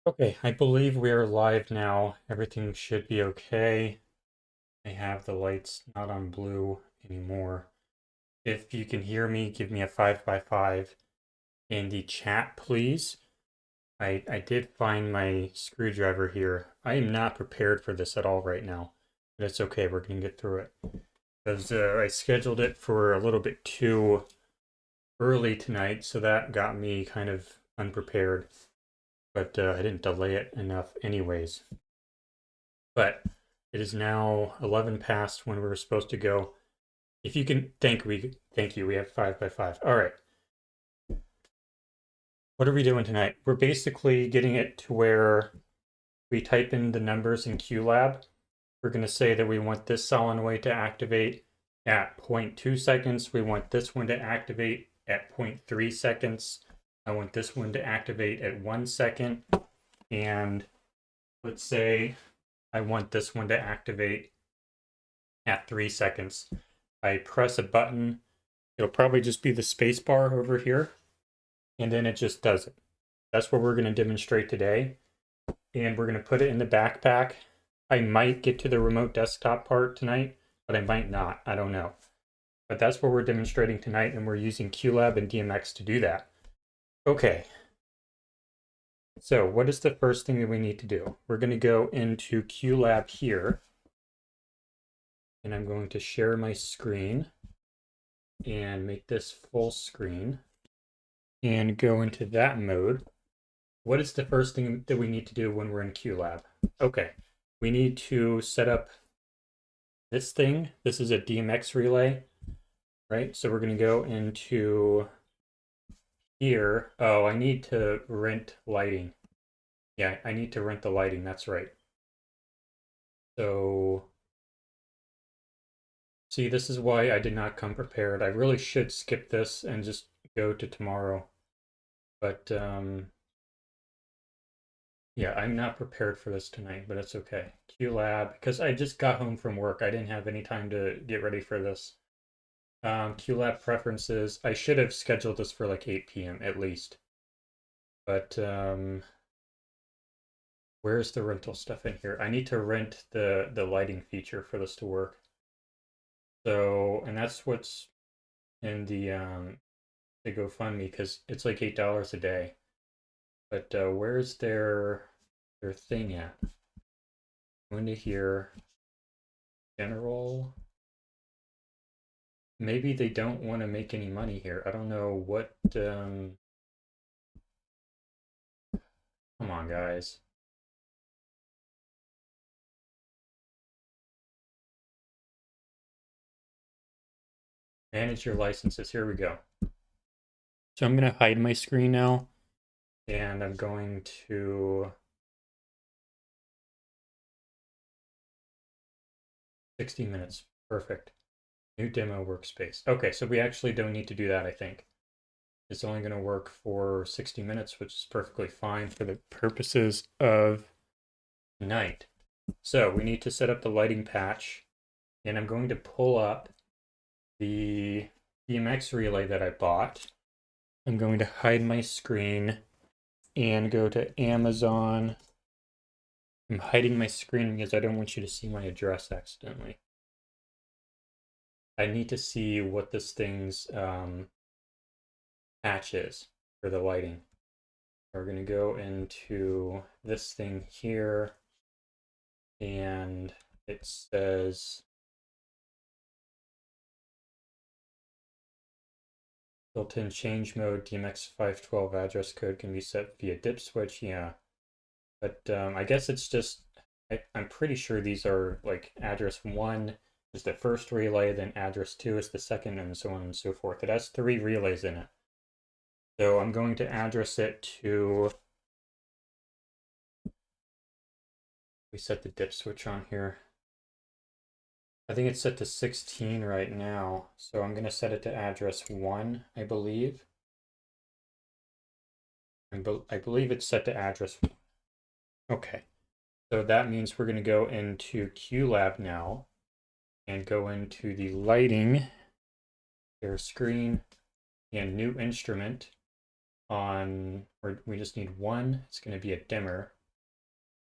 Okay, I believe we are live now. Everything should be okay. I have the lights not on blue anymore. If you can hear me, give me a 5 by 5 in the chat, please. I did find my screwdriver here. I am not prepared for this at all right now, but it's okay. We're going to get through it. Because I scheduled it for a little bit too early tonight, so that got me kind of unprepared. But I didn't delay it enough anyways. But it is now 11 past when we were supposed to go. If you can thank you. We have 5 by 5. All right. What are we doing tonight? We're basically getting it to where we type in the numbers in QLab. We're going to say that we want this solenoid to activate at zero point 0.2 seconds. We want this one to activate at 0.3 seconds. I want this one to activate at 1 second. And let's say I want this one to activate at 3 seconds. I press a button. It'll probably just be the space bar over here. And then it just does it. That's what we're going to demonstrate today. And we're going to put it in the backpack. I might get to the remote desktop part tonight, but I might not. I don't know. But that's what we're demonstrating tonight, and we're using QLab and DMX to do that. Okay. So what is the first thing that we need to do? We're going to go into QLab here. And I'm going to share my screen and make this full screen and go into that mode. What is the first thing that we need to do when we're in QLab? Okay, we need to set up this thing. This is a DMX relay, right? So we're going to go into here. Oh, I need to rent lighting. Yeah, I need to rent the lighting. That's right. So, see, this is why I did not come prepared. I really should skip this and just go to tomorrow. But yeah, I'm not prepared for this tonight, but it's okay. QLab, because I just got home from work. I didn't have any time to get ready for this. QLab preferences. I should have scheduled this for like 8 p.m. at least. But where's the rental stuff in here? I need to rent the lighting feature for this to work. So, and that's what's in the GoFundMe, because it's like $8 a day. But where's their thing at? Go into here, general. Maybe they don't want to make any money here. I don't know what. Come on, guys. Manage your licenses. Here we go. So I'm going to hide my screen now, and I'm going to 60 minutes. Perfect. New demo workspace. Okay, so we actually don't need to do that, I think. It's only going to work for 60 minutes, which is perfectly fine for the purposes of tonight. So we need to set up the lighting patch, and I'm going to pull up the DMX relay that I bought. I'm going to hide my screen and go to Amazon. I'm hiding my screen because I don't want you to see my address accidentally. I need to see what this thing's patch is for the lighting. We're going to go into this thing here, and it says built-in change mode, DMX 512 address code can be set via dip switch. Yeah, but I guess it's just, I'm pretty sure these are like address 1 is the first relay, then address 2 is the second, and so on and so forth. It has 3 relays in it. So I'm going to address it to, we set the dip switch on here. I think it's set to 16 right now, so I'm going to set it to address 1, I believe. I believe it's set to address 1. Okay, so that means we're going to go into QLab now and go into the lighting, share screen, and new instrument. on, or we just need one. It's going to be a dimmer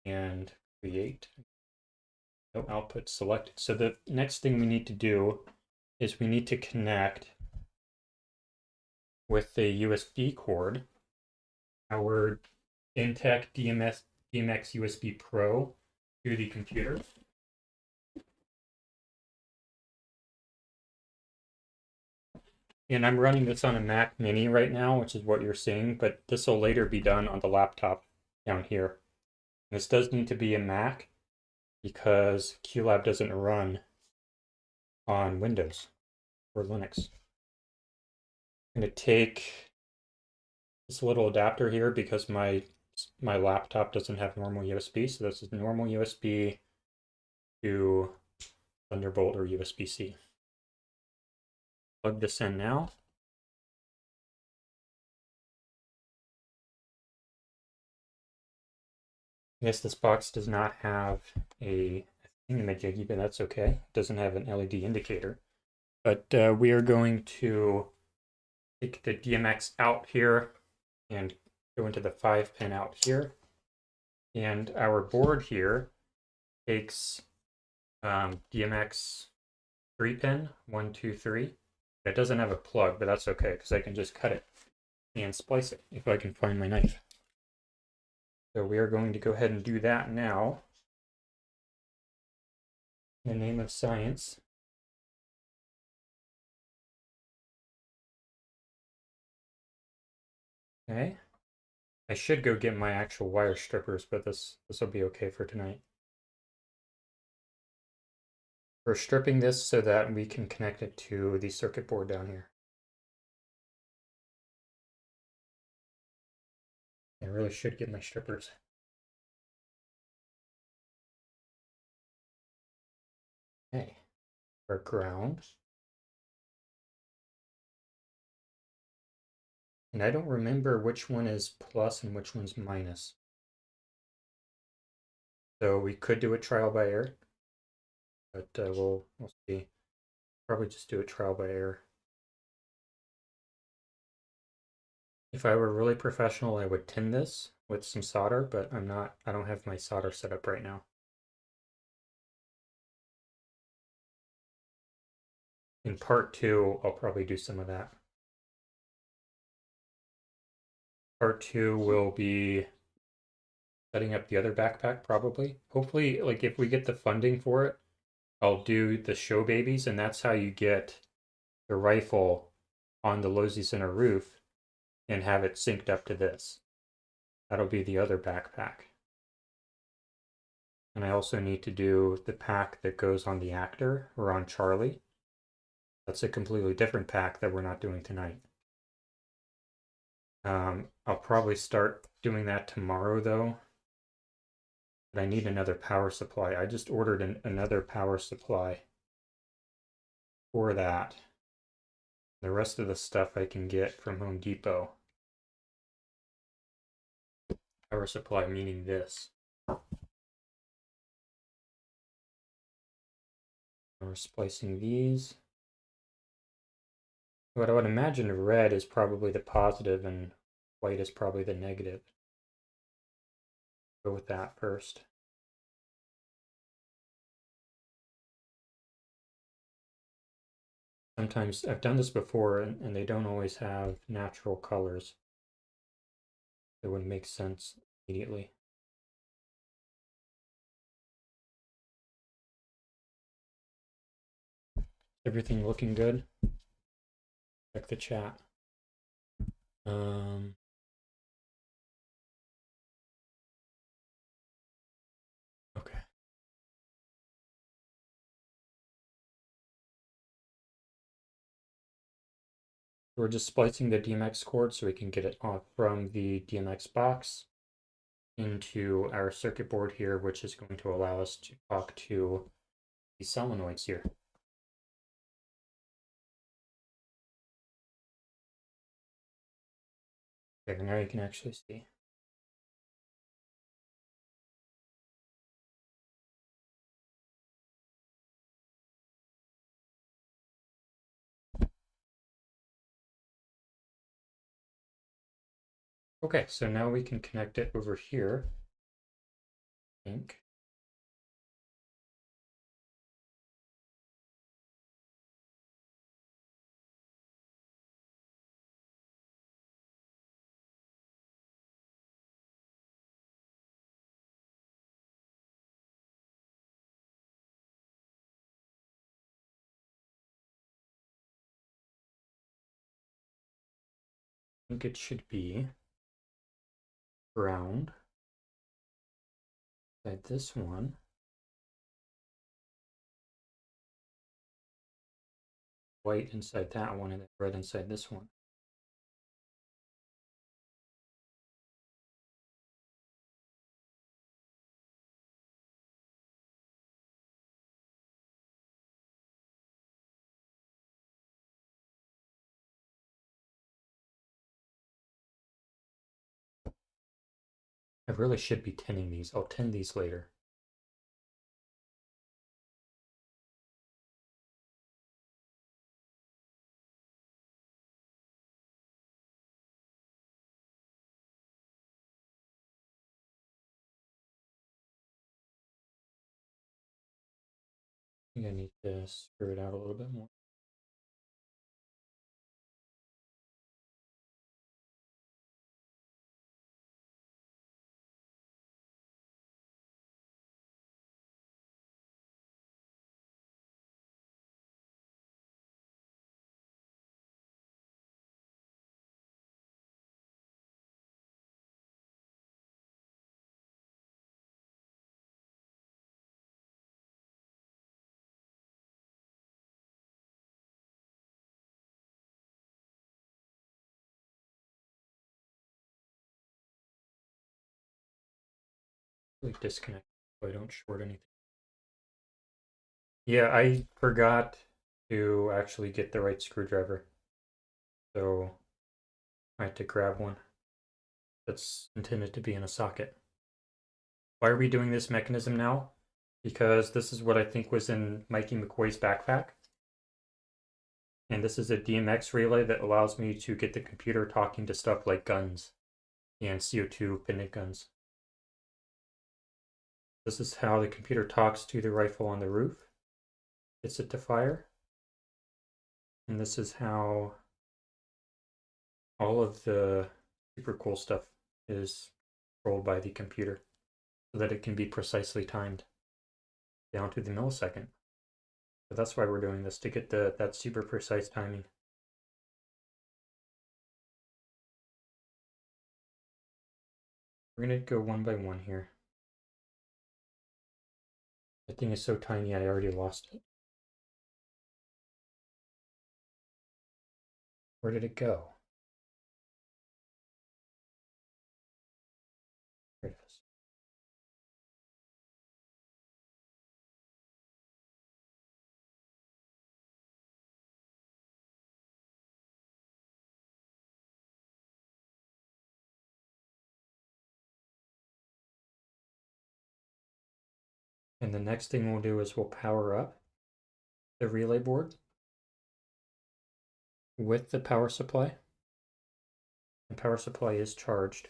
and create. No output selected. So the next thing we need to do is we need to connect with the USB cord our Intech DMX USB Pro to the computer. And I'm running this on a Mac Mini right now, which is what you're seeing, but this will later be done on the laptop down here. This does need to be a Mac because QLab doesn't run on Windows or Linux. I'm going to take this little adapter here because my laptop doesn't have normal USB, so this is normal USB to Thunderbolt or USB-C. Plug this in now. Yes, this box does not have a thingamajiggy, but that's okay. It doesn't have an LED indicator. But we are going to take the DMX out here and go into the 5-pin out here. And our board here takes DMX 3-pin, 1, 2, 3. It doesn't have a plug, but that's okay because I can just cut it and splice it if I can find my knife. So we are going to go ahead and do that now. In the name of science. Okay. I should go get my actual wire strippers, but this will be okay for tonight. We're stripping this so that we can connect it to the circuit board down here. I really should get my strippers. Okay, our ground. And I don't remember which one is plus and which one's minus. So we could do a trial by error, but we'll see. Probably just do a trial by error. If I were really professional, I would tin this with some solder, but I'm not. I don't have my solder set up right now. In part 2, I'll probably do some of that. Part 2 will be setting up the other backpack, probably. Hopefully, like if we get the funding for it, I'll do the show babies, and that's how you get the rifle on the Lozy Center roof and have it synced up to this. That'll be the other backpack. And I also need to do the pack that goes on the actor or on Charlie. That's a completely different pack that we're not doing tonight. I'll probably start doing that tomorrow though. But I need another power supply. I just ordered another power supply for that. The rest of the stuff I can get from Home Depot. Power supply meaning this. We're splicing these. What I would imagine red is probably the positive and white is probably the negative. Go with that first. Sometimes I've done this before and they don't always have natural colors. It wouldn't make sense immediately. Everything looking good? Check the chat. Okay. We're just splicing the DMX cord so we can get it off from the DMX box into our circuit board here, which is going to allow us to talk to the solenoids here. Okay, now you can actually see. Okay, so now we can connect it over here. I think. I think it should be ground inside this one. White inside that one, and then red inside this one. I really should be tinning these. I'll tin these later. I think I need to screw it out a little bit more. Really disconnect so I don't short anything. Yeah, I forgot to actually get the right screwdriver. So I had to grab one that's intended to be in a socket. Why are we doing this mechanism now? Because this is what I think was in Mikey McCoy's backpack. And this is a DMX relay that allows me to get the computer talking to stuff like guns and CO2 pendant guns. This is how the computer talks to the rifle on the roof, gets it to fire. And this is how all of the super cool stuff is controlled by the computer so that it can be precisely timed down to the millisecond. So that's why we're doing this, to get that super precise timing. We're gonna go one by one here. That thing is so tiny I already lost it. Where did it go? There it is. And the next thing we'll do is we'll power up the relay board with the power supply. The power supply is charged.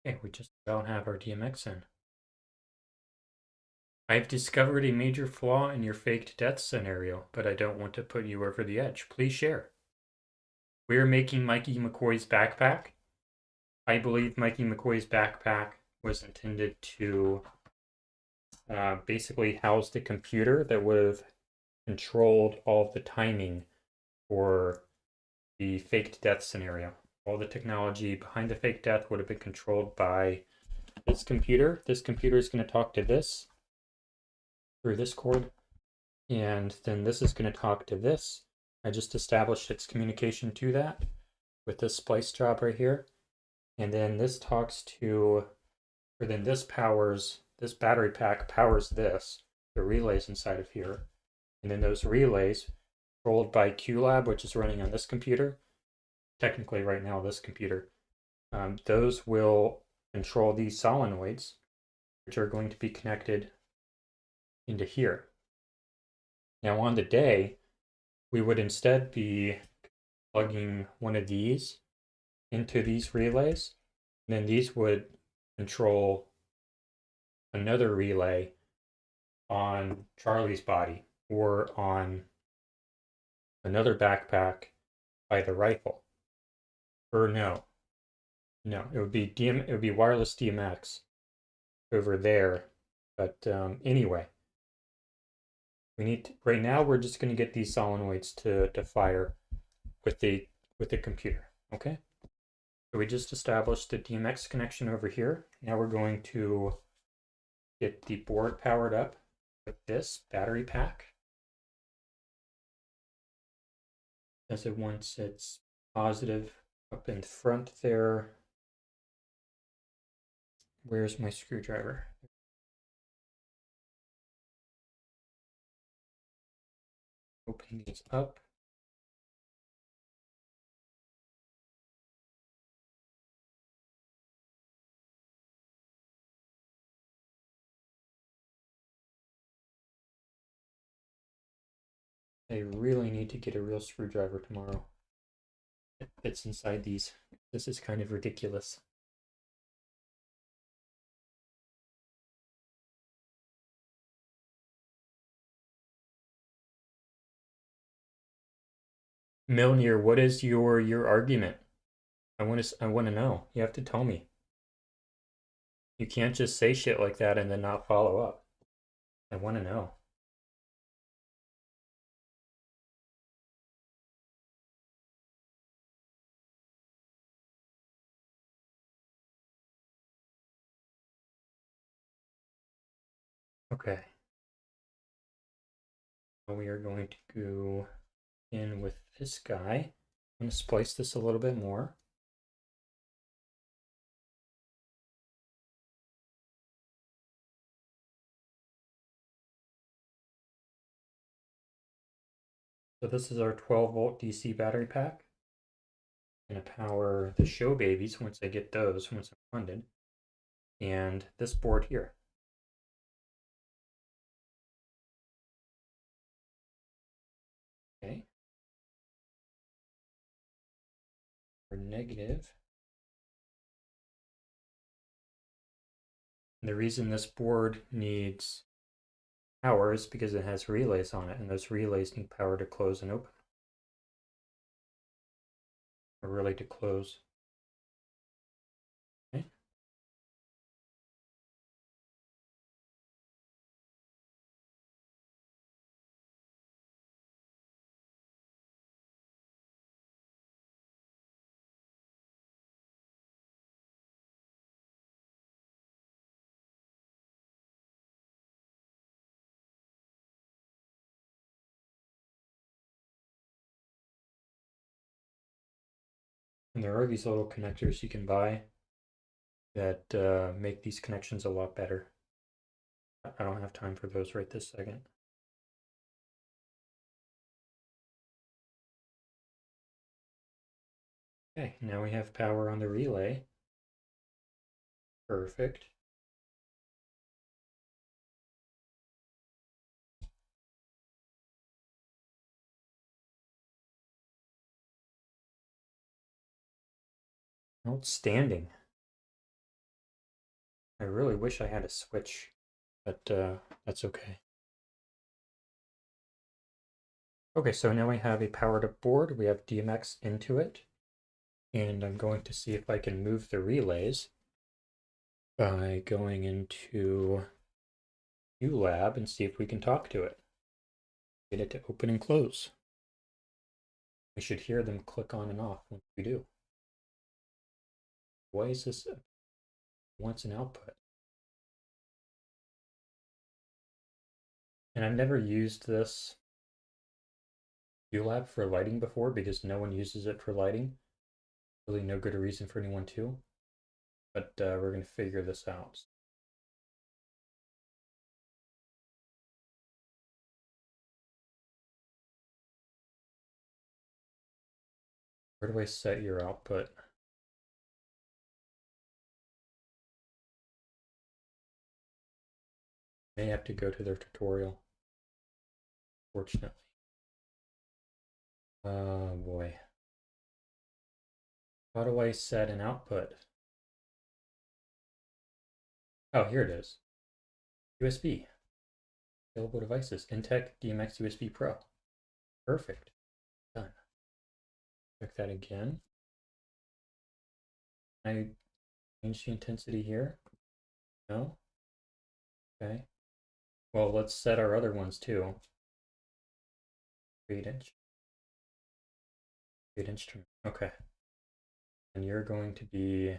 Okay, we just about have our DMX in. I've discovered a major flaw in your faked death scenario, but I don't want to put you over the edge. Please share. We're making Mikey McCoy's backpack, I believe Mikey McCoy's backpack was intended to basically house the computer that would have controlled all of the timing for the faked death scenario. All the technology behind the fake death would have been controlled by this computer. This computer is going to talk to this through this cord, and then this is going to talk to this. I just established its communication to that with this splice job right here. And then this talks to, or then this powers, this battery pack powers this, the relays inside of here. And then those relays, controlled by QLab, which is running on this computer, technically right now this computer, those will control these solenoids, which are going to be connected into here. Now on the day, we would instead be plugging one of these into these relays, and then these would control another relay on Charlie's body or on another backpack by the rifle. Or no, it would be wireless DMX over there. But anyway, we need to, right now we're just going to get these solenoids to fire with the computer. Okay. So we just established the DMX connection over here. Now we're going to get the board powered up with this battery pack. As it once it's positive up in front there. Where's my screwdriver? Opening these up. I really need to get a real screwdriver tomorrow. It fits inside these. This is kind of ridiculous. Milner, what is your argument? I want to know. You have to tell me. You can't just say shit like that and then not follow up. I want to know. Okay. We are going to go in with this guy. I'm going to splice this a little bit more. So this is our 12-volt DC battery pack. I'm going to power the show babies once I get those, once I'm funded. And this board here. Okay. For negative. And the reason this board needs power is because it has relays on it, and those relays need power to close and open. Or really to close. Okay. And there are these little connectors you can buy that make these connections a lot better. I don't have time for those right this second. Okay, now we have power on the relay. Perfect. Outstanding. I really wish I had a switch, but that's okay. Okay, so now we have a powered up board. We have DMX into it. And I'm going to see if I can move the relays by going into QLab and see if we can talk to it. Get it to open and close. We should hear them click on and off once we do. Why is this wants an output? And I've never used this QLab for lighting before because no one uses it for lighting. Really no good reason for anyone to. But we're going to figure this out. Where do I set your output? May have to go to their tutorial. Fortunately. Oh boy. How do I set an output? Oh, here it is. USB. Available devices. Intech DMX USB Pro. Perfect. Done. Check that again. Can I change the intensity here? No? Okay. Well, let's set our other ones too. 8-inch. 8-inch trim. Okay. And you're going to be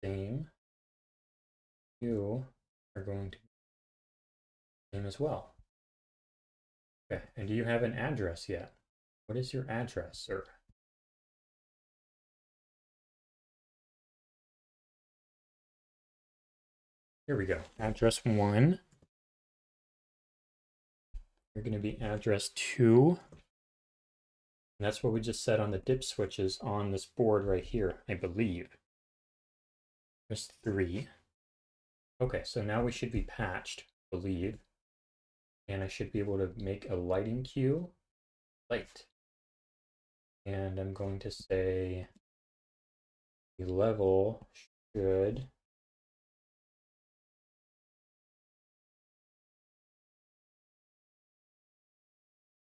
same. You are going to be same as well. Okay. And do you have an address yet? What is your address, sir? Here we go. Address 1. You're going to be address 2. And that's what we just set on the dip switches on this board right here, I believe. Address 3. Okay, so now we should be patched, I believe. And I should be able to make a lighting cue. Light. And I'm going to say the level should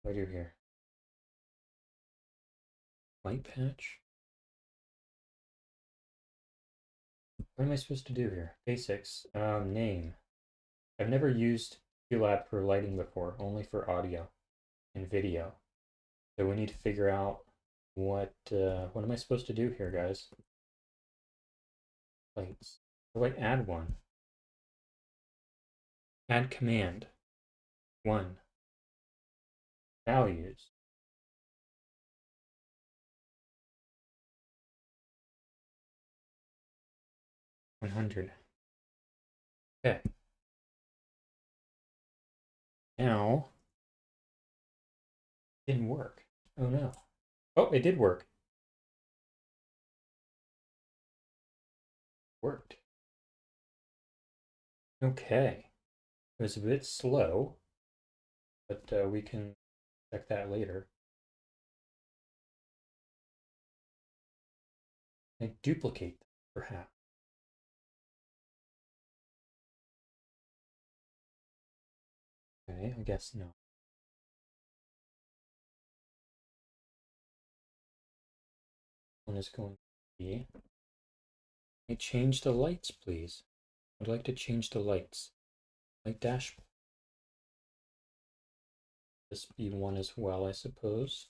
what do I do here? Light patch? What am I supposed to do here? Basics. Name. I've never used QLab for lighting before, only for audio and video. So we need to figure out what am I supposed to do here, guys? Lights. How do I add one? Add command. 1. Values. $100. Okay. Now, it didn't work. Oh no. Oh, it did work. Worked. Okay. It was a bit slow, but we can check that later. I duplicate them, perhaps. Okay, I guess no. One is going to be. I change the lights, please. I'd like to change the lights. Light dashboard. This be one as well, I suppose.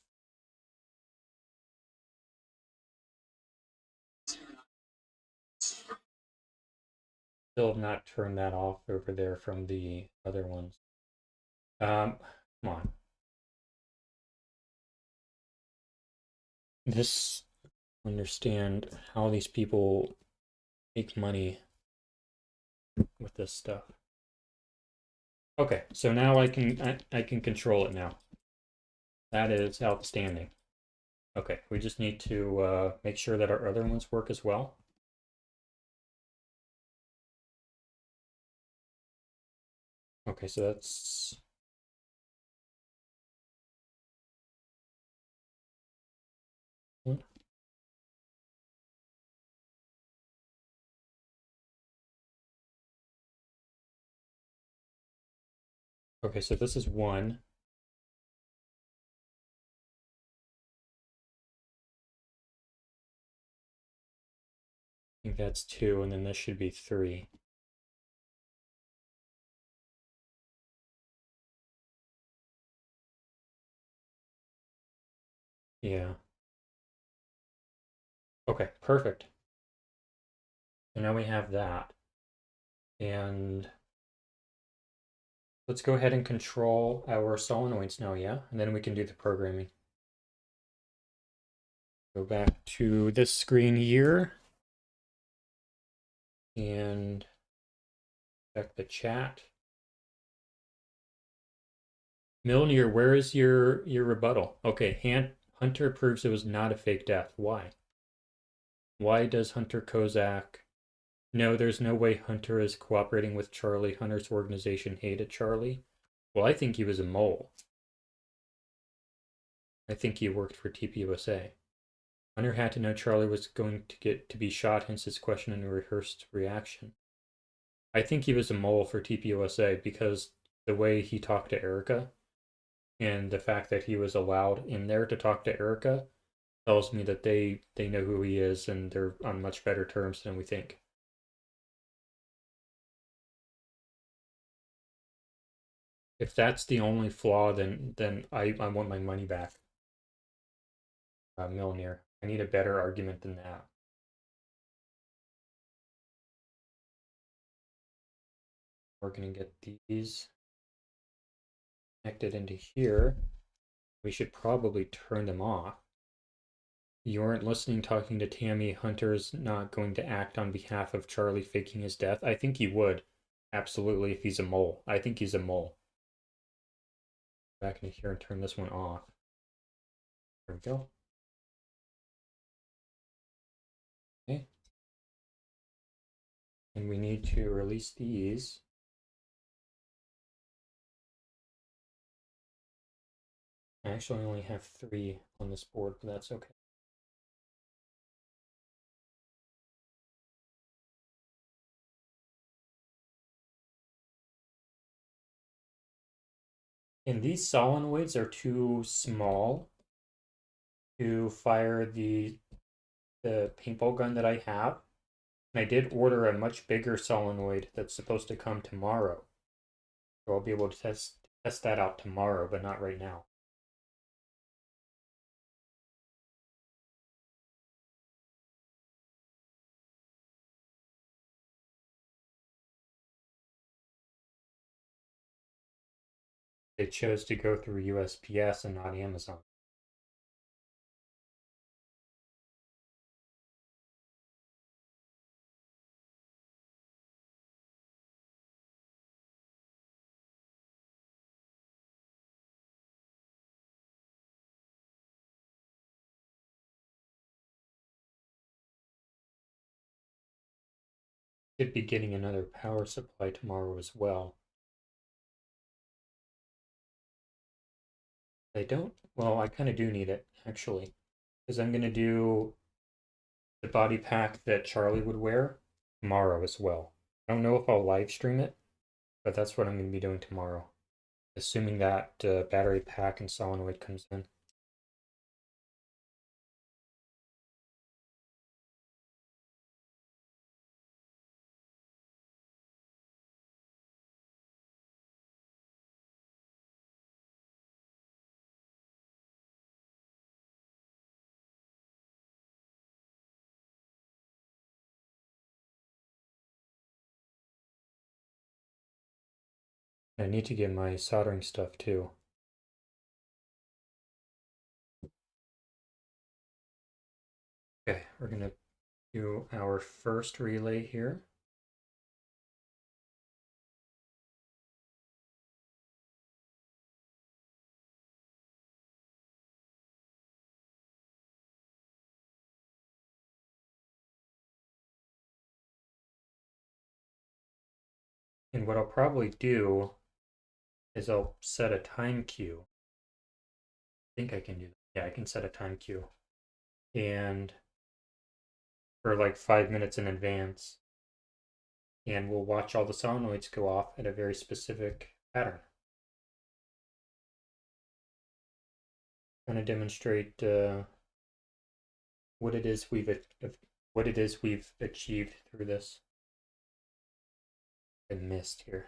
Still have not turned that off over there from the other ones. Come on. This understand how these people make money with this stuff. Okay, so now I can control it now. That is outstanding. Okay, we just need to make sure that our other ones work as well. Okay, so that's one. Okay, so this is 1. think that's 2, and then this should be 3. Yeah. Okay, perfect. So now we have that. And let's go ahead and control our solenoids now, yeah? And then we can do the programming. Go back to this screen here. And check the chat. Milner, where is your rebuttal? Okay, Hunter proves it was not a fake death. Why? Why does Hunter Kozak... No, there's no way Hunter is cooperating with Charlie. Hunter's organization hated Charlie. Well, I think he was a mole. I think he worked for TPUSA. Hunter had to know Charlie was going to be shot, hence his question and rehearsed reaction. I think he was a mole for TPUSA because the way he talked to Erica and the fact that he was allowed in there to talk to Erica tells me that they know who he is and they're on much better terms than we think. If that's the only flaw, then I want my money back. Milner. I need a better argument than that. We're gonna get these connected into here. We should probably turn them off. You weren't listening, talking to Tammy. Hunter's not going to act on behalf of Charlie faking his death. I think he would. Absolutely, if he's a mole. I think he's a mole. Back into here and turn this one off. There we go. Okay. And we need to release these. I actually only have 3 on this board, but that's okay. And these solenoids are too small to fire the paintball gun that I have. And I did order a much bigger solenoid that's supposed to come tomorrow. So I'll be able to test that out tomorrow, but not right now. They chose to go through USPS and not Amazon. Should be getting another power supply tomorrow as well. I don't, well, I kind of do need it, actually, because I'm going to do the body pack that Charlie would wear tomorrow as well. I don't know if I'll live stream it, but that's what I'm going to be doing tomorrow, assuming that battery pack and solenoid comes in. I need to get my soldering stuff too. Okay, we're going to do our first relay here. And what I'll probably do is I'll set a time cue. I think I can do that. Yeah, I can set a time cue. And for like 5 minutes in advance. And we'll watch all the solenoids go off at a very specific pattern. Kind of demonstrate what it is we've what it is we've achieved through this. I missed here.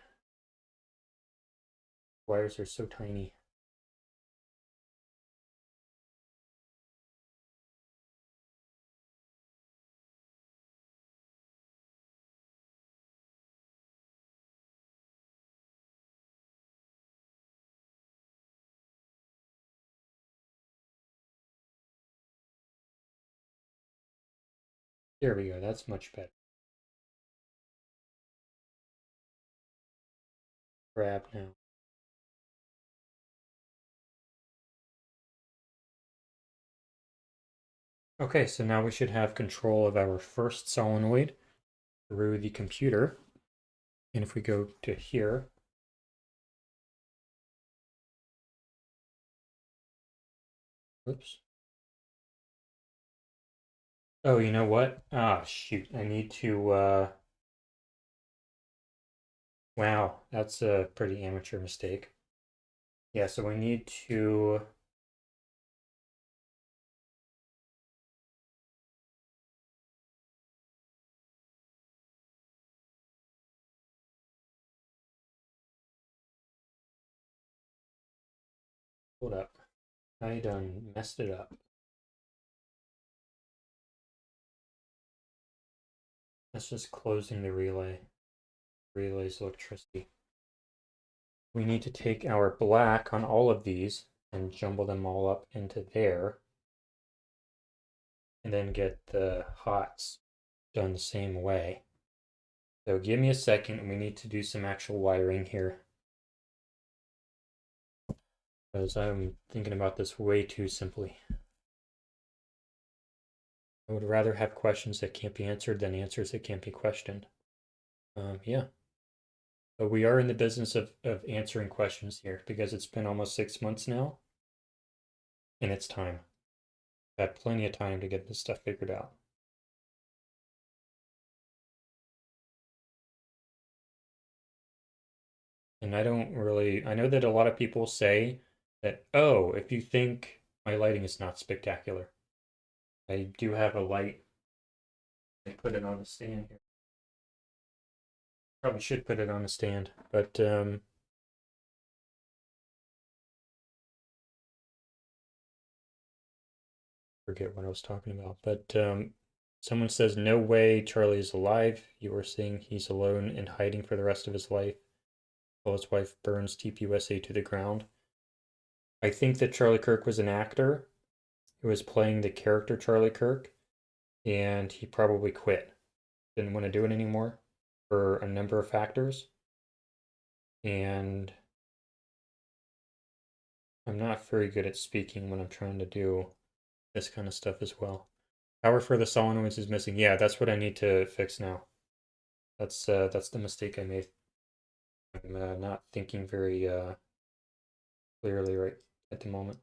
Wires are so tiny. There we go, that's much better. Grab now. Okay, so now we should have control of our first solenoid through the computer. And if we go to here, oops. Oh, you know what? Ah, shoot, I need to, wow, that's a pretty amateur mistake. Yeah, so we need to, hold up. I done messed it up. That's just closing the relay. Relays electricity. We need to take our black on all of these and jumble them all up into there. And then get the hots done the same way. So give me a second. We need to do some actual wiring here. Because I'm thinking about this way too simply. I would rather have questions that can't be answered than answers that can't be questioned. Yeah. But we are in the business of answering questions here because it's been almost 6 months now. And it's time. I've had plenty of time to get this stuff figured out. And I know that a lot of people say that, oh, if you think my lighting is not spectacular, I do have a light. I put it on a stand here. Probably should put it on a stand, but forget what I was talking about. But someone says, no way Charlie is alive. You are saying he's alone and hiding for the rest of his life while his wife burns TPUSA to the ground. I think that Charlie Kirk was an actor who was playing the character Charlie Kirk, and he probably quit. Didn't want to do it anymore for a number of factors. And I'm not very good at speaking when I'm trying to do this kind of stuff as well. Power for the solenoids is missing. Yeah, that's what I need to fix now. That's the mistake I made. I'm not thinking very clearly right at the moment.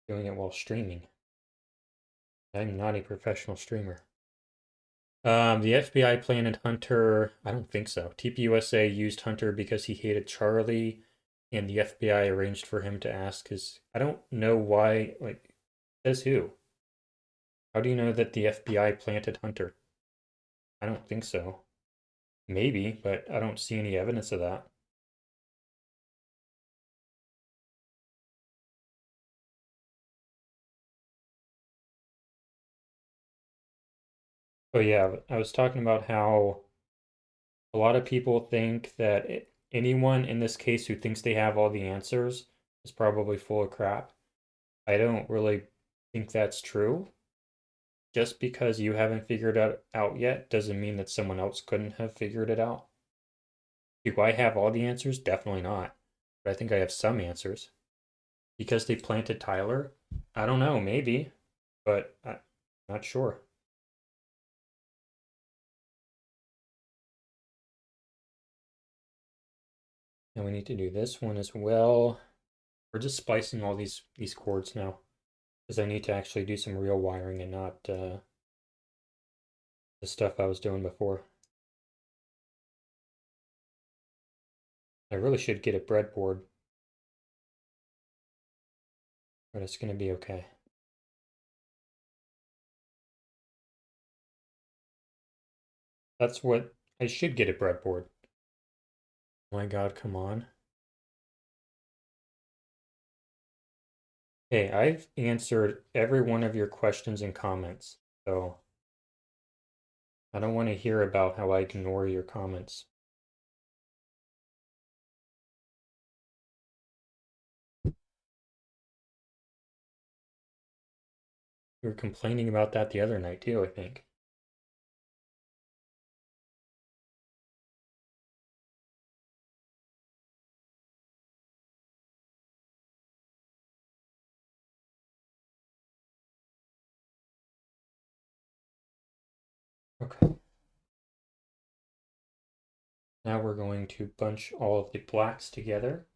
Doing it while streaming. I'm not a professional streamer. The FBI planted Hunter. I don't think so. TPUSA used Hunter because he hated Charlie, and the FBI arranged for him to ask his. I don't know why. Like, says who? How do you know that the FBI planted Hunter? I don't think so. Maybe, but I don't see any evidence of that. Oh yeah, I was talking about how a lot of people think that anyone in this case who thinks they have all the answers is probably full of crap. I don't really think that's true. Just because you haven't figured it out yet doesn't mean that someone else couldn't have figured it out. Do I have all the answers? Definitely not. But I think I have some answers. Because they planted Tyler? I don't know, maybe, but I'm not sure. And we need to do this one as well. We're just splicing all these cords now because I need to actually do some real wiring and not the stuff I was doing before. I really should get a breadboard, but it's going to be okay. That's what I should get a breadboard. Oh my God, come on. Hey, I've answered every one of your questions and comments, so I don't want to hear about how I ignore your comments. You were complaining about that the other night too, I think. Okay. Now we're going to bunch all of the blacks together.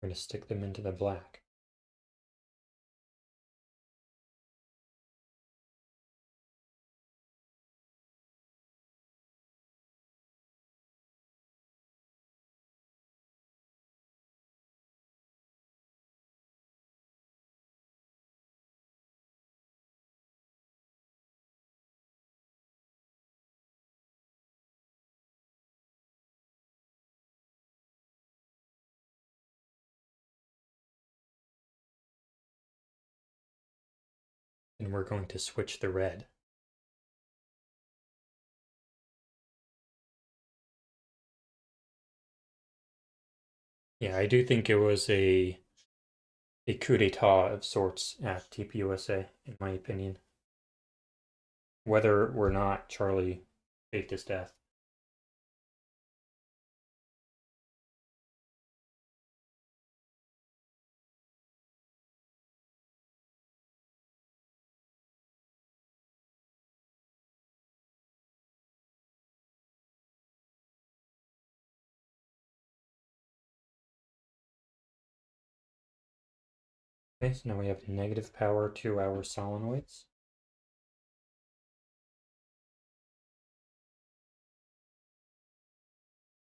We're going to stick them into the black. And we're going to switch the red. Yeah, I do think it was a coup d'etat of sorts at TPUSA, in my opinion. Whether or not Charlie faked his death. Okay, so now we have negative power to our solenoids.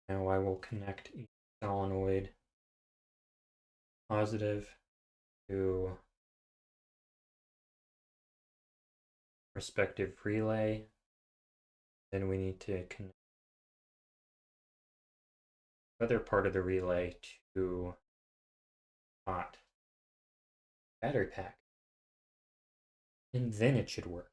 Now I will connect each solenoid positive to respective relay. Then we need to connect the other part of the relay to hot battery pack. And then it should work.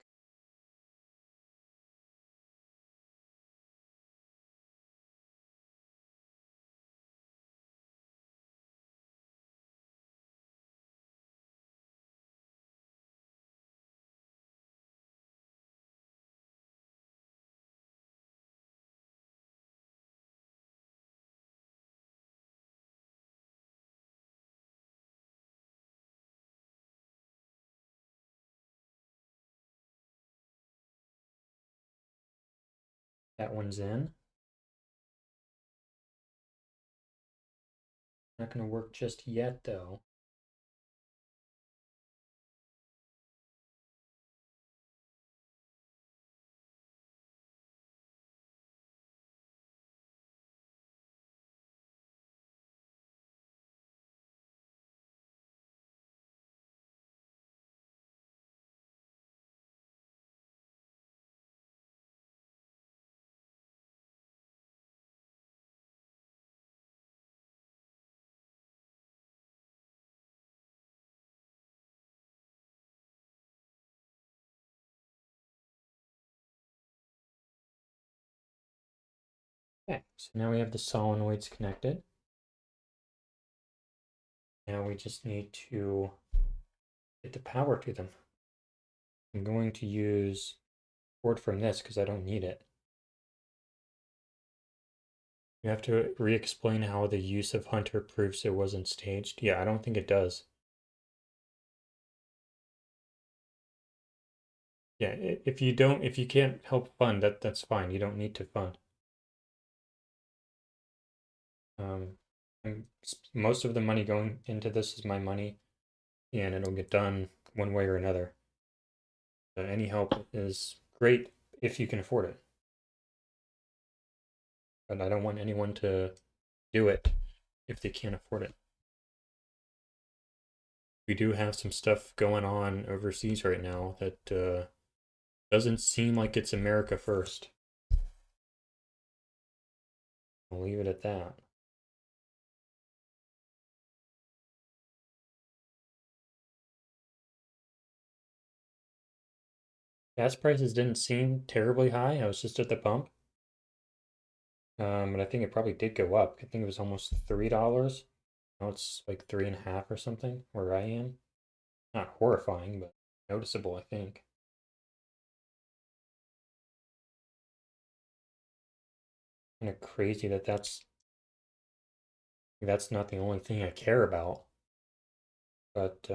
That one's in. Not going to work just yet though. Okay, so now we have the solenoids connected. Now we just need to get the power to them. I'm going to use cord from this because I don't need it. You have to re-explain how the use of Hunter proves it wasn't staged. Yeah, I don't think it does. Yeah, if you can't help fund, that's fine. You don't need to fund. And most of the money going into this is my money. and it'll get done one way or another. Any help is great if you can afford it. But I don't want anyone to do it if they can't afford it. We do have some stuff going on overseas right now that doesn't seem like it's America first. I'll leave it at that. Gas prices didn't seem terribly high. I was just at the pump. But I think it probably did go up. I think it was almost $3. Now it's like 3.5 or something where I am. Not horrifying, but noticeable, I think. Kind of crazy that that's not the only thing I care about. But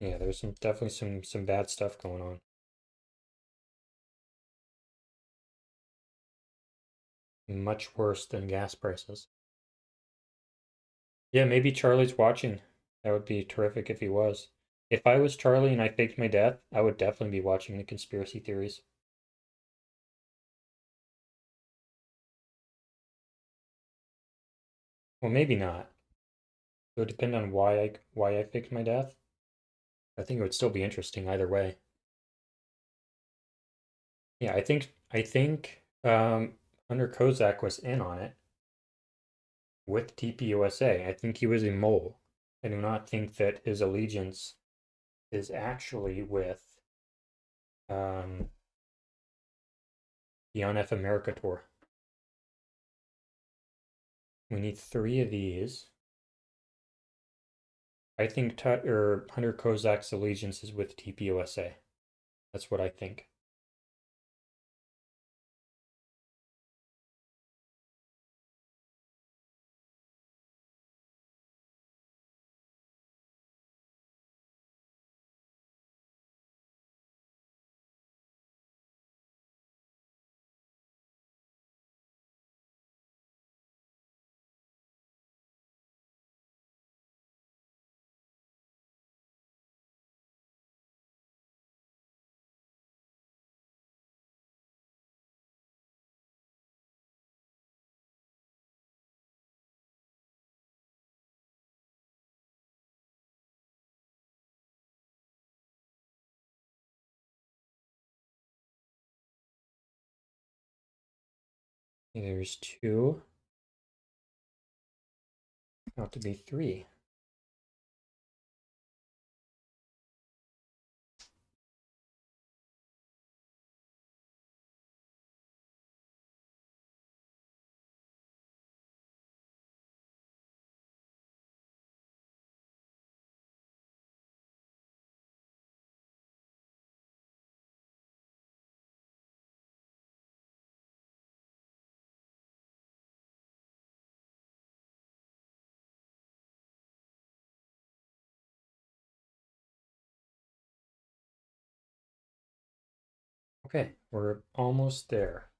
yeah, there's definitely some bad stuff going on. Much worse than gas prices. Yeah, maybe Charlie's watching. That would be terrific if he was. If I was Charlie and I faked my death, I would definitely be watching the conspiracy theories. Well, maybe not. It would depend on why I faked my death. I think it would still be interesting either way. Yeah, I think Hunter Kozak was in on it with TPUSA. I think he was a mole. I do not think that his allegiance is actually with um, the On F America tour. We need 3 of these. I think Hunter Kozak's allegiance is with TPUSA. That's what I think. There's 2. Ought to be 3. Okay, we're almost there.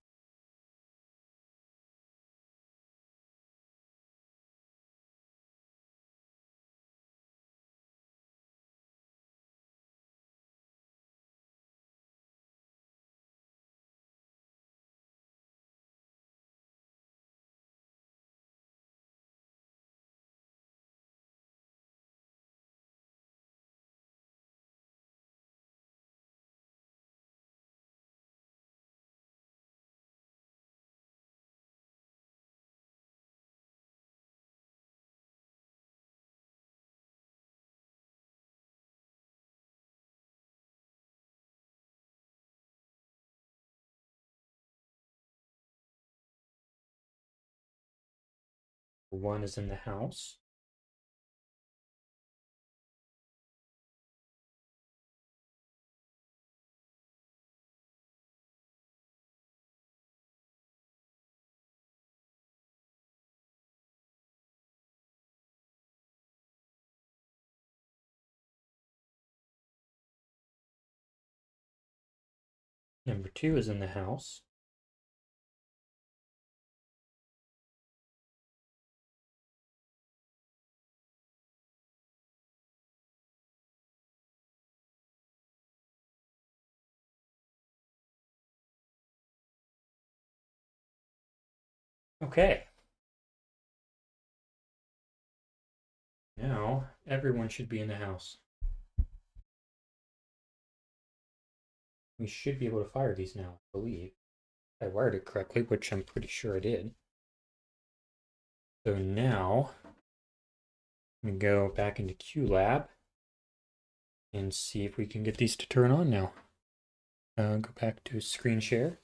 One is in the house. Number 2 is in the house. Okay. Now everyone should be in the house. We should be able to fire these now, I believe. I wired it correctly, which I'm pretty sure I did. So now I'm going to go back into QLab and see if we can get these to turn on now. Go back to screen share.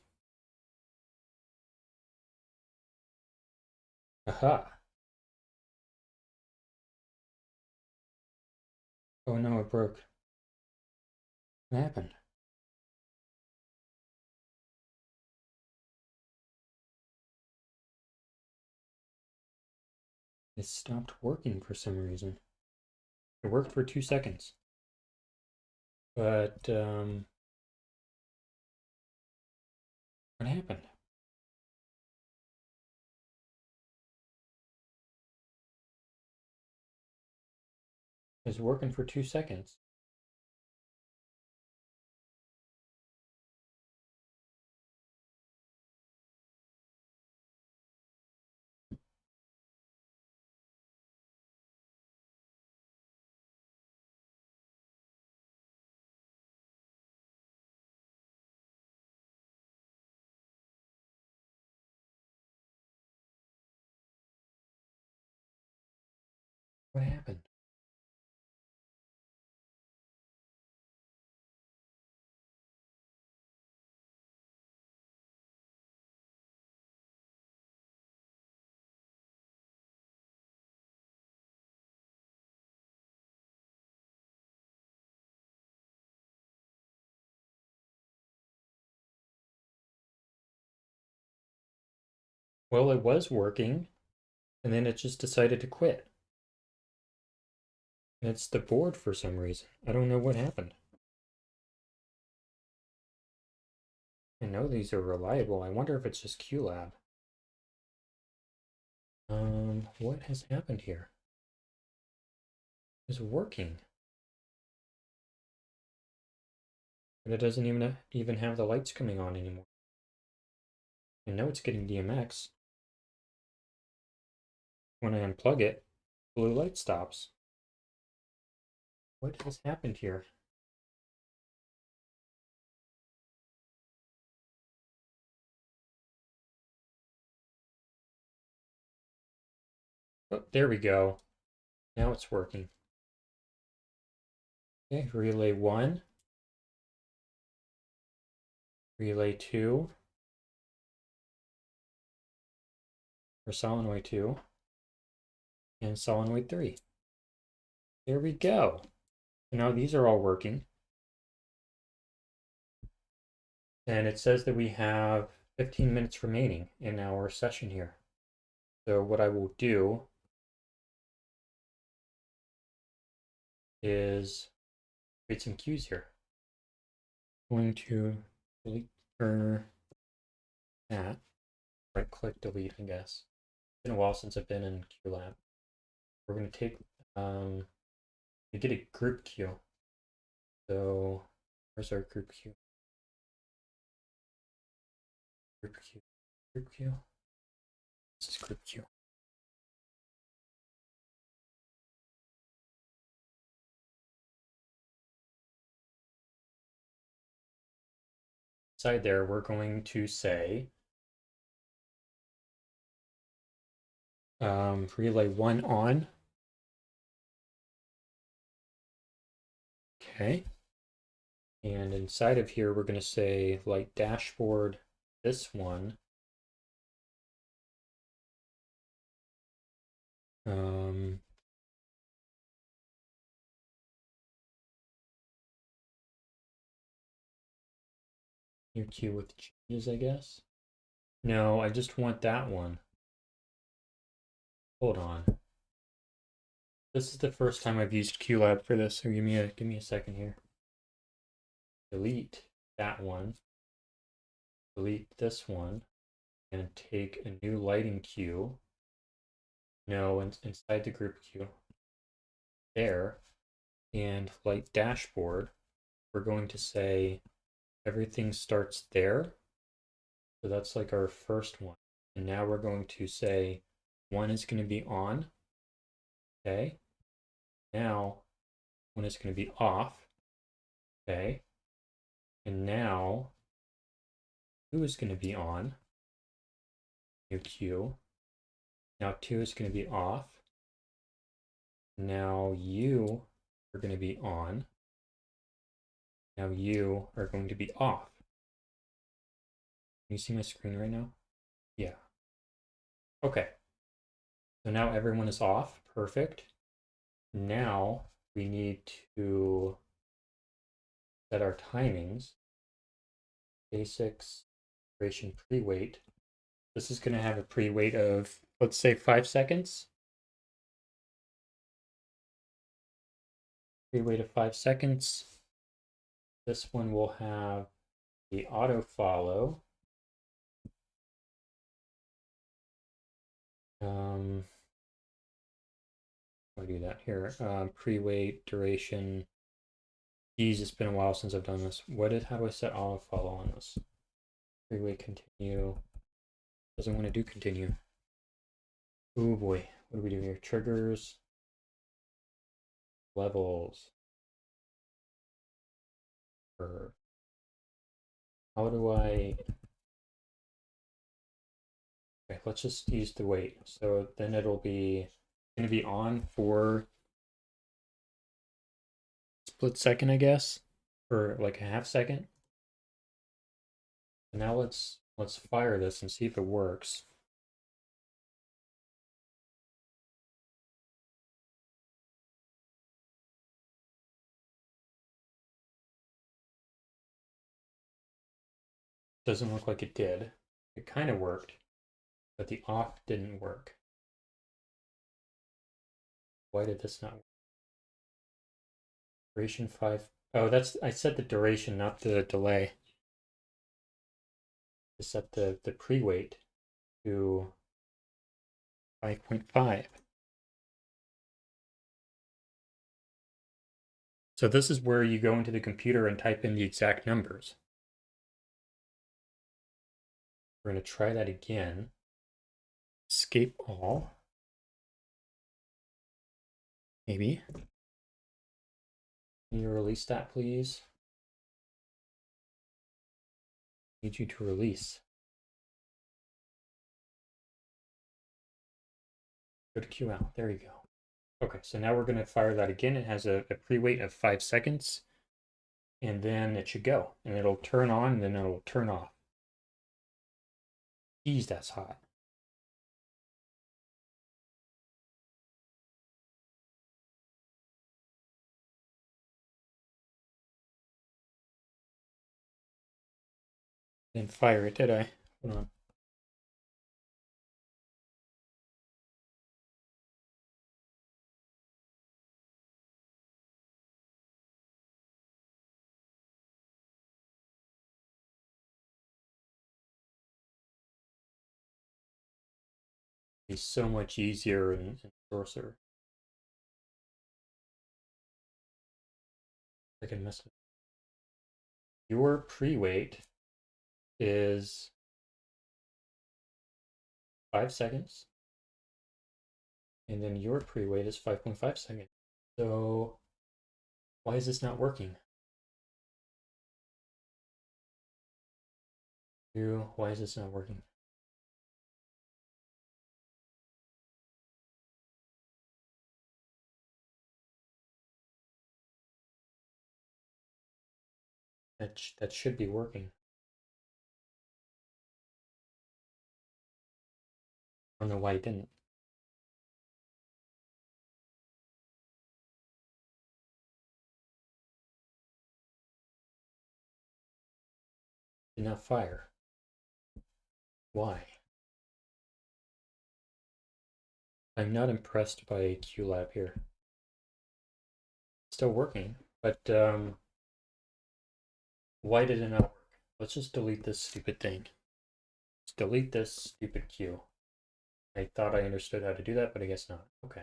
Aha. Oh no, it broke. What happened? It stopped working for some reason. It worked for 2 seconds. But, what happened? It was working for 2 seconds. What happened? Well, it was working, and then it just decided to quit. And it's the board for some reason. I don't know what happened. I know these are reliable. I wonder if it's just QLab. What has happened here? It's working. But it doesn't even have the lights coming on anymore. I know it's getting DMX. When I unplug it, blue light stops. What has happened here? Oh, there we go. Now it's working. Okay, relay 1, relay 2, or solenoid 2, and solenoid 3. There we go. So now these are all working. And it says that we have 15 minutes remaining in our session here. So what I will do is create some cues here. I'm going to delete that. Right click delete, I guess. It's been a while since I've been in QLab. We're going to take, we get a group cue. So where's our group cue? Group cue. Group cue. This is group cue. Inside there, we're going to say relay 1 on. Okay. And inside of here, we're going to say light dashboard, this one. New cue with changes, I guess. No, I just want that one. Hold on. This is the first time I've used QLab for this, so give me a second here. Delete that one. Delete this one, and take a new lighting cue. No, inside the group cue. There, and light dashboard. We're going to say everything starts there. So that's like our first one. And now we're going to say 1 is going to be on. Okay. Now 1 is going to be off. Okay. And now 2 is going to be on. New Q. Now 2 is going to be off. Now you are going to be on. Now you are going to be off. Can you see my screen right now? Yeah. Okay. So now everyone is off. Perfect. Now we need to set our timings. Basics, duration, pre-wait. This is going to have a pre-wait of, let's say, 5 seconds. Pre-wait of 5 seconds. This one will have the auto follow. I'll do that here. Pre-wait, duration. Geez, it's been a while since I've done this. How do I set auto follow on this? Pre-wait, continue. Doesn't want to do continue. Oh boy, what do we do here? Triggers, levels. How do I? Okay, let's just use the wait. So then it'll be going to be on for split second, I guess, for like a half second. And now let's fire this and see if it works. Doesn't look like it did. It kind of worked, but the off didn't work. Why did this not work? Duration 5. Oh, I set the duration, not the delay. I set the pre-wait to 5.5. So this is where you go into the computer and type in the exact numbers. We're going to try that again. Escape all. Maybe. Can you release that, please? Need you to release. Go to Q out. There you go. Okay, so now we're going to fire that again. It has a pre-wait of 5 seconds. And then it should go. And it'll turn on, and then it'll turn off. Geez, that's hot. Didn't fire it, did I? Hold on. Be so much easier in Sorcerer. I can mess with your pre-wait is 5 seconds. And then your pre-wait is 5.5 seconds. So why is this not working? Why is this not working? That should be working. I don't know why it didn't. Did not fire. Why? I'm not impressed by QLab here. Still working, but why did it not work? Let's just delete this stupid thing. Let's delete this stupid Q. I thought I understood how to do that, but I guess not. Okay.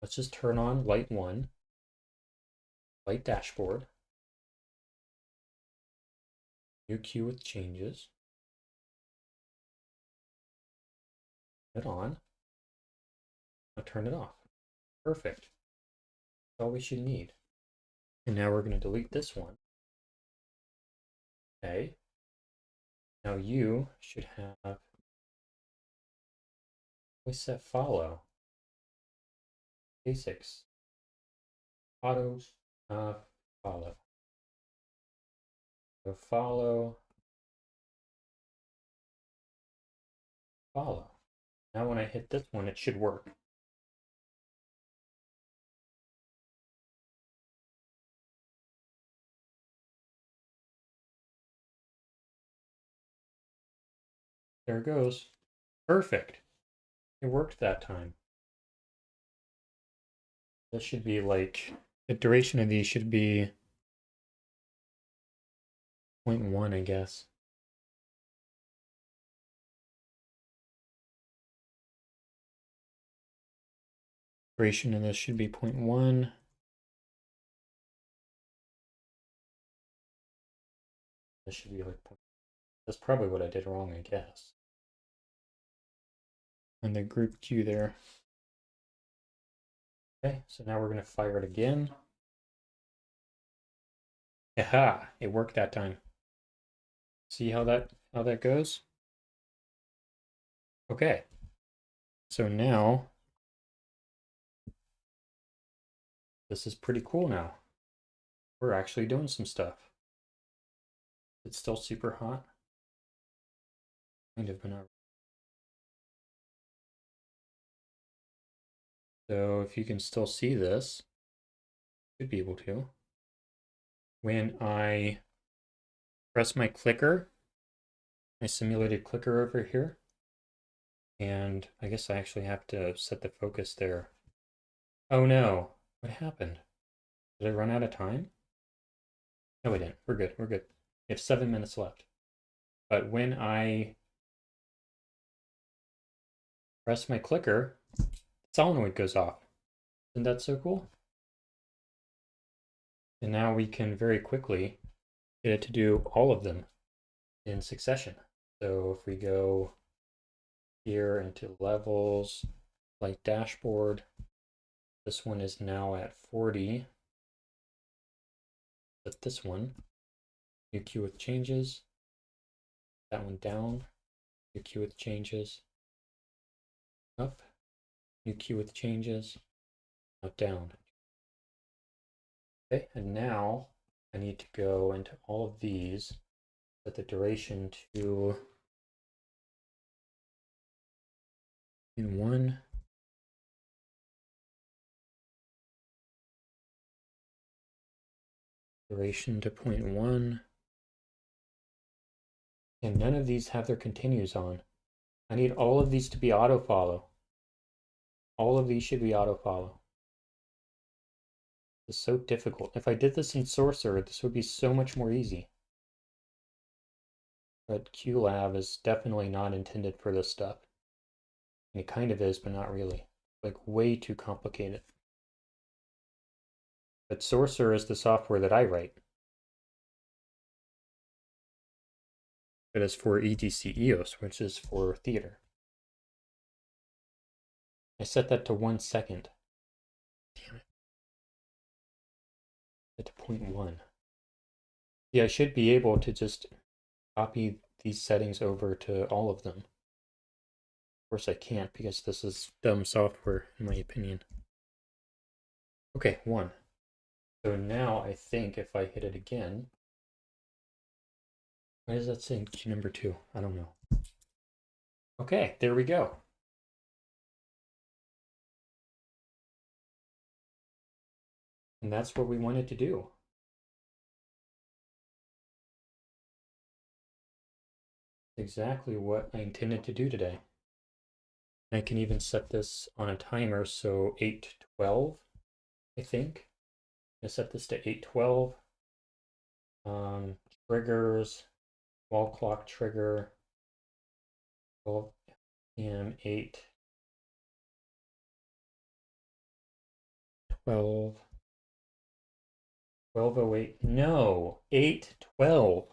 Let's just turn on light 1, light dashboard, new Q with changes. it on. I'll turn it off. Perfect. That's all we should need. And now we're going to delete this one. Okay. Now you should have we set follow. Basics. Autos. Follow. So follow. Follow. Now when I hit this one, it should work. There it goes. Perfect. It worked that time. This should be like, the duration of these should be 0.1, I guess. Duration of this should be 0.1. This should be like, that's probably what I did wrong, I guess. And the group Q there. Okay, so now we're going to fire it again. Aha, it worked that time. See how that goes? Okay. So now this is pretty cool now. We're actually doing some stuff. It's still super hot. Kind of, but not. So if you can still see this, you should be able to. When I press my clicker, my simulated clicker over here, and I guess I actually have to set the focus there. Oh no, what happened? Did I run out of time? No, we didn't. We're good. We're good. We have 7 minutes left. But when I press my clicker, the solenoid goes off. Isn't that so cool? And now we can very quickly get it to do all of them in succession. So if we go here into levels, light dashboard, this one is now at 40. But this one, new queue with changes, that one down, new queue with changes, up, new queue with changes, now down. Okay, and now I need to go into all of these, set the duration to in 1. Duration to 0.1. And none of these have their continues on. I need all of these to be auto follow. All of these should be auto follow. It's so difficult. If I did this in Sorcerer, this would be so much more easy. But QLab is definitely not intended for this stuff. It kind of is, but not really. Like way too complicated. But Sorcerer is the software that I write. It is for EDC EOS, which is for theater. I set that to 1 second. Damn it. Set to 0.1. Yeah, I should be able to just copy these settings over to all of them. Of course I can't because this is dumb software in my opinion. Okay, 1. So now I think if I hit it again, why does that say Q number 2? I don't know. Okay, there we go. And that's what we wanted to do. Exactly what I intended to do today. I can even set this on a timer, so 8:12, I think. I set this to 8:12. Triggers, wall clock trigger, 12 p.m. 8:12. 12:08. No, 8:12.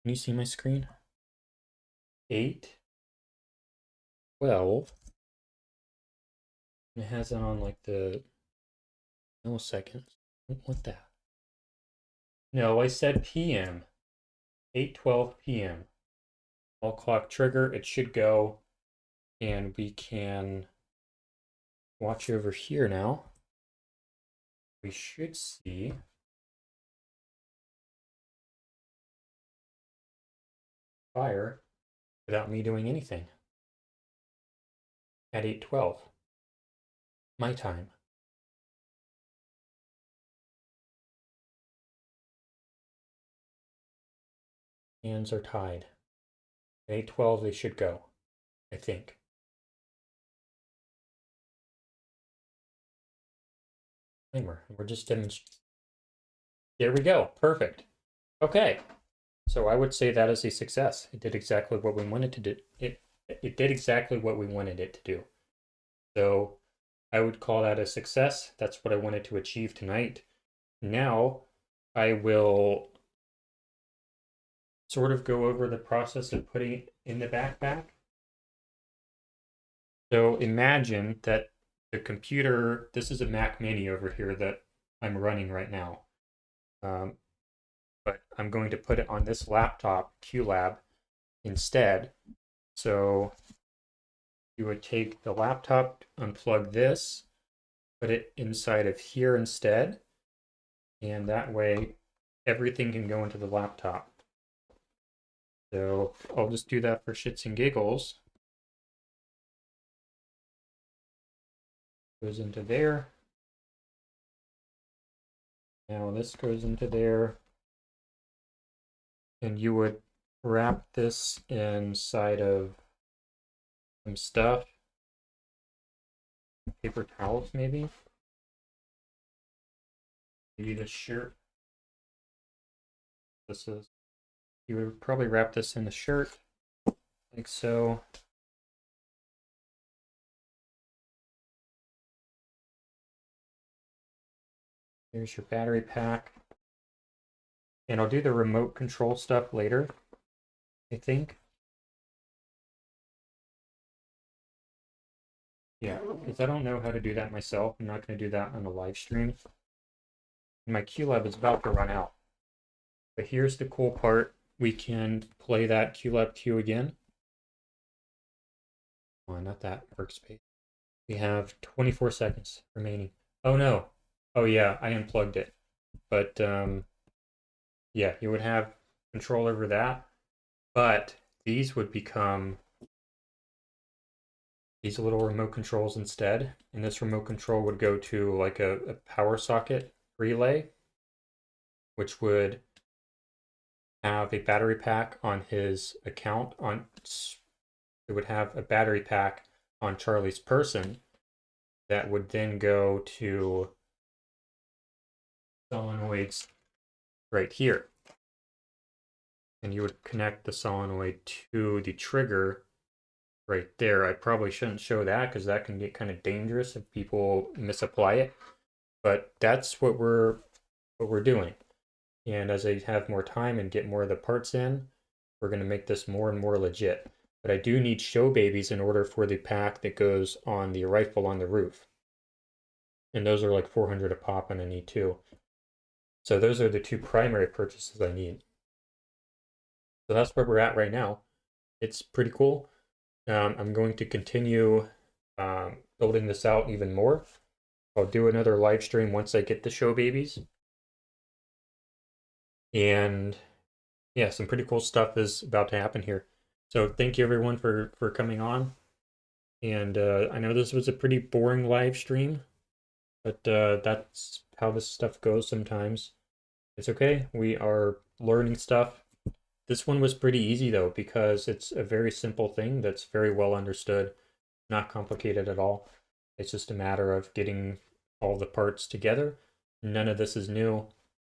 Can you see my screen? 8 8:12. It has it on like the milliseconds. What the? No, I said PM. 8:12 PM. All clock trigger. It should go, and we can watch over here now. We should see fire without me doing anything at 8:12 my time. Hands are tied. At 8:12 they should go, I think. Timer. We're just demonstrating. There we go. Perfect. Okay. So I would say that is a success. It did exactly what we wanted to do. It did exactly what we wanted it to do. So I would call that a success. That's what I wanted to achieve tonight. Now I will sort of go over the process of putting it in the backpack. So imagine that the computer, this is a Mac Mini over here that I'm running right now. But I'm going to put it on this laptop, QLab, instead. So you would take the laptop, unplug this, put it inside of here instead, and that way everything can go into the laptop. So I'll just do that for shits and giggles. Goes into there. Now this goes into there. And you would wrap this inside of some stuff. Paper towels, maybe. Maybe the shirt. This is, you would probably wrap this in the shirt, like so. There's your battery pack. And I'll do the remote control stuff later, I think. Yeah, because I don't know how to do that myself. I'm not going to do that on the live stream. My QLab is about to run out. But here's the cool part. We can play that QLab Q again. Oh, not that workspace. We have 24 seconds remaining. Oh no. Oh yeah, I unplugged it. But yeah, you would have control over that. But these would become these little remote controls instead. And this remote control would go to like a power socket relay, which would have a battery pack on his account. It would have a battery pack on Charlie's person that would then go to solenoids right here. And you would connect the solenoid to the trigger right there. I probably shouldn't show that because that can get kind of dangerous if people misapply it. But that's what we're doing. And as I have more time and get more of the parts in, we're going to make this more and more legit. But I do need show babies in order for the pack that goes on the rifle on the roof. And those are like 400 a pop, and I need 2. So those are the 2 primary purchases I need. So that's where we're at right now. It's pretty cool. I'm going to continue building this out even more. I'll do another live stream once I get the show babies. And yeah, some pretty cool stuff is about to happen here. So thank you everyone for coming on. And I know this was a pretty boring live stream, but that's how this stuff goes sometimes. It's okay. We are learning stuff. This one was pretty easy though, because it's a very simple thing that's very well understood, not complicated at all. It's just a matter of getting all the parts together. None of this is new.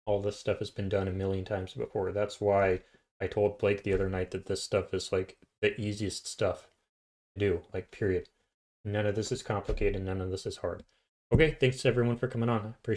All this stuff has been done a million times before. That's why I told Blake the other night that this stuff is like the easiest stuff to do, like period. None of this is complicated. None of this is hard. Okay, thanks everyone for coming on. I appreciate it.